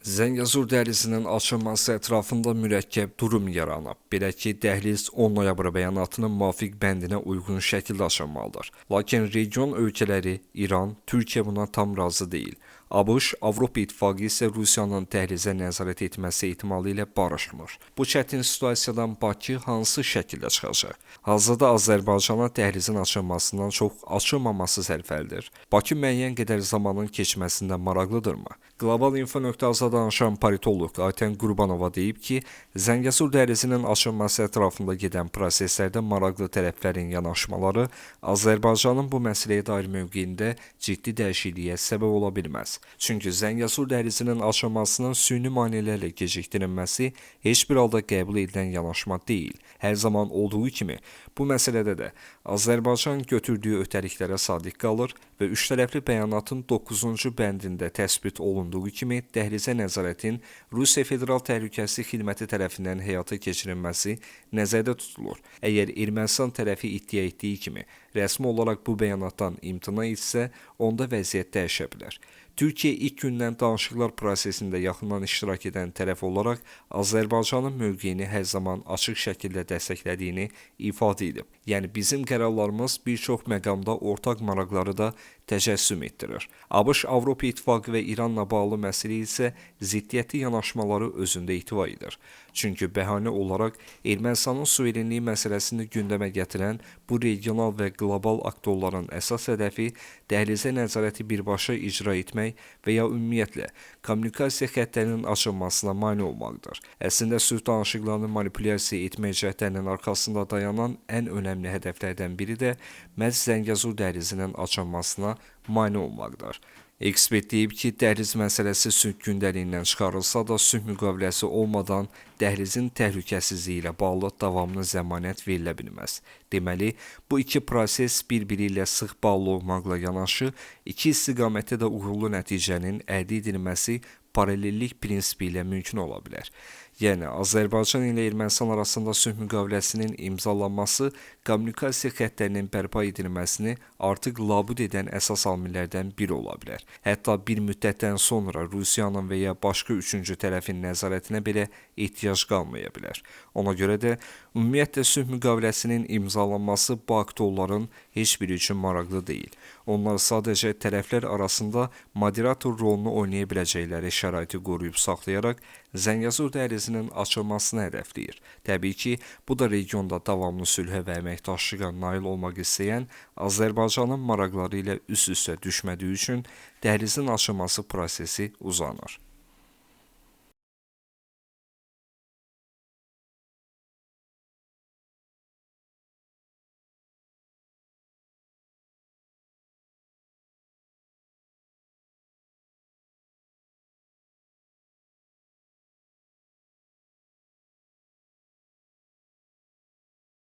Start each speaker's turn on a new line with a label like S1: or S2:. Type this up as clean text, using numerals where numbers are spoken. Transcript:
S1: Zəngəzur dəhlizinin açılması ətrafında mürəkkəb durum yaranıb. Belə ki, dəhliz 10 noyabr bəyanatının müvafiq bəndinə uyğun şəkildə açılmalıdır. Lakin region ölkələri İran, Türkiyə buna tam razı deyil. ABŞ, Avropa İttifaqı isə Rusiyanın dəhlizə nəzarət etməsi ehtimalı ilə barışmır. Bu çətin situasiyadan Bakı hansı şəkildə çıxacaq? Hazırda Azərbaycana dəhlizin açılmasından çox açılmaması sərfəlidir. Bakı müəyyən qədər zamanın keçməsində maraqlıdırmı? Qlobal info.az-da danışan politoloq Aytən Qurbanova deyib ki, Zəngəzur dəhlizinin açılması ətrafında gedən proseslərdə maraqlı tərəflərin yanaşmaları Azərbaycanın bu məsələyə dair mövqeyində ciddi dəyişikliyə səbəb ola bilməz. Çünki Zəngəzur dəhlizinin açılmasının süni maneələrlə gecikdirilməsi heç bir halda qəbul edilən yanaşma deyil. Hər zaman olduğu kimi, bu məsələdə də Azərbaycan götürdüyü öhdəliklərə sadiq qalır və üçtərəfli bəyanatın 9-cu bəndində təsbit olunduğu kimi dəhlizə nəzarətin Rusiya Federal Təhlükəsizlik Xidməti tərəfindən həyata keçirilməsi nəzərdə tutulur. Əgər Ermənistan tərəfi iddia etdiyi kimi rəsmi olaraq bu bəyanatdan imtina etsə, onda vəziyyət dəyişə bilər. Türkiyə ilk gündən danışıqlar prosesində yaxından iştirak edən tərəf olaraq Azərbaycanın mövqeyini hər zaman açıq şəkildə dəstəklədiyini ifadə edib. Yəni bizim qərarlarımız bir çox məqamda ortaq maraqları da təcəssüm etdirir. ABŞ, Avropa İttifaqı və İranla bağlı məsələ isə ziddiyyətli yanaşmaları özündə ihtiva edir. Çünki bəhanə olaraq Ermənistanın suverenliyi məsələsini gündəmə gətirən bu regional və qlobal aktorların əsas hədəfi dəhlizə nəzarəti birbaşa icra etmək və ya ümumiyyətlə kommunikasiya xəttlərinin açılmasına mane olmaqdır. Əslində sülh danışıqlarını manipulyasiya etmək cəhdlərinin arxasında dayanan ən önəmli hədəflərdən biri də məhz Zəngəzur dəhlizinin açılmasına mane olmaqdır. Ekspert deyib ki, dəhliz məsələsi sülh gündəliyindən çıxarılsa da sülh müqaviləsi olmadan dəhlizin təhlükəsizliyi ilə bağlı davamlı zəmanət verilə bilməz. Deməli, bu iki proses bir-biri ilə sıx bağlı olmaqla yanaşı, iki istiqamətdə də uğurlu nəticənin əldə edilməsi paralellik prinsipi ilə mümkün ola bilər. Yəni, Azərbaycan ilə Ermənistan arasında sülh müqaviləsinin imzalanması kommunikasiya xəttlərinin bərpa edilməsini artıq labud edən əsas amillərdən biri ola bilər. Hətta bir müddətdən sonra Rusiyanın və ya başqa üçüncü tərəfin nəzarətinə belə ehtiyac qalmaya bilər. Ona görə də ümumiyyətlə sülh müqaviləsinin imzalanması bu aktorların heç biri üçün maraqlı deyil. Onlar sadəcə tərəflər arasında moderator rolunu oynaya biləcəkləri şəraiti qoruyub saxlayaraq Zəngəzur dəhlizinin açılmasını hədəfləyir. Təbii ki, bu da regionda davamlı sülhə və əməkdaşlığa nail olmaq istəyən Azərbaycanın maraqları ilə üst-üstə düşmədiyi üçün dəhlizin açılması prosesi uzanır.